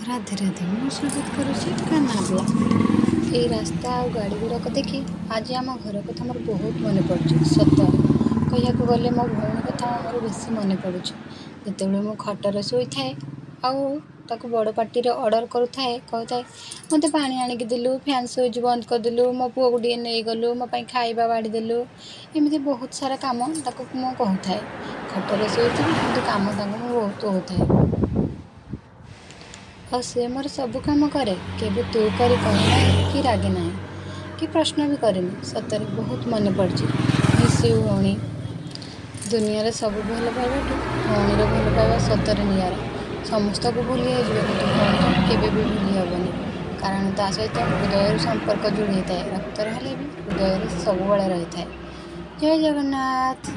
ରାଧେ ରାଧେ ମୁଁ ସ୍ୱାଗତ କରୁଛି କାନାବିଲା। ଏଇ ରାସ୍ତା ଆଉ ଗାଡ଼ି ଗୁଡ଼ାକ ଦେଖି ଆଜି ଆମ ଘର କଥା ମୋର ବହୁତ ମନେ ପଡ଼ୁଛି। ସତ କହିବାକୁ ଗଲେ ମୋ ଭଉଣୀ କଥା ମୋର ବେଶୀ ମନେ ପଡ଼ୁଛି। ଯେତେବେଳେ ମୁଁ ଖଟରେ ଶୋଇଥାଏ ଆଉ ତାକୁ ବଡ଼ ପାଟିରେ ଅର୍ଡ଼ର କହୁଥାଏ ମୋତେ ପାଣି ଆଣିକି ଦେଲୁ, ଫ୍ୟାନ୍ ସୁଇଚ୍ ବନ୍ଦ କରିଦେଲୁ, ମୋ ପୁଅକୁ ଟିକେ ନେଇଗଲୁ, ମୋ ପାଇଁ ଖାଇବା ବାଢ଼ିଦେଲୁ, ଏମିତି ବହୁତ ସାରା କାମ ତାକୁ ମୁଁ କହୁଥାଏ। ଖଟରେ ଶୋଇଥିବି କିନ୍ତୁ କାମ ତାଙ୍କୁ ମୁଁ ବହୁତ କହୁଥାଏ ଆଉ ସେ ମୋର ସବୁ କାମ କରେ। କେବେ ତୁ କରି କହେ ନାହିଁ କି ରାଗେ ନାହିଁ କି ପ୍ରଶ୍ନ ବି କରେନି। ସତରେ ବହୁତ ମନେ ପଡ଼ିଛି। ମିସ୍ ୟୁ ଭଉଣୀ। ଦୁନିଆରେ ସବୁ ଭଲ ପାଇବାଠୁ ଭଉଣୀର ଭଲ ପାଇବା ସତରେ ନିଆରା। ସମସ୍ତଙ୍କୁ ଭୁଲି ହେଇଯିବ କିନ୍ତୁ ଭଉଣୀକୁ କେବେ ବି ଭୁଲି ହେବନି, କାରଣ ତା ସହିତ ହୃଦୟରୁ ସମ୍ପର୍କ ଯୋଡ଼ି ହେଇଥାଏ। ରକ୍ତରେ ହେଲେ ବି ହୃଦୟରେ ସବୁବେଳେ ରହିଥାଏ। ଜୟ ଜଗନ୍ନାଥ।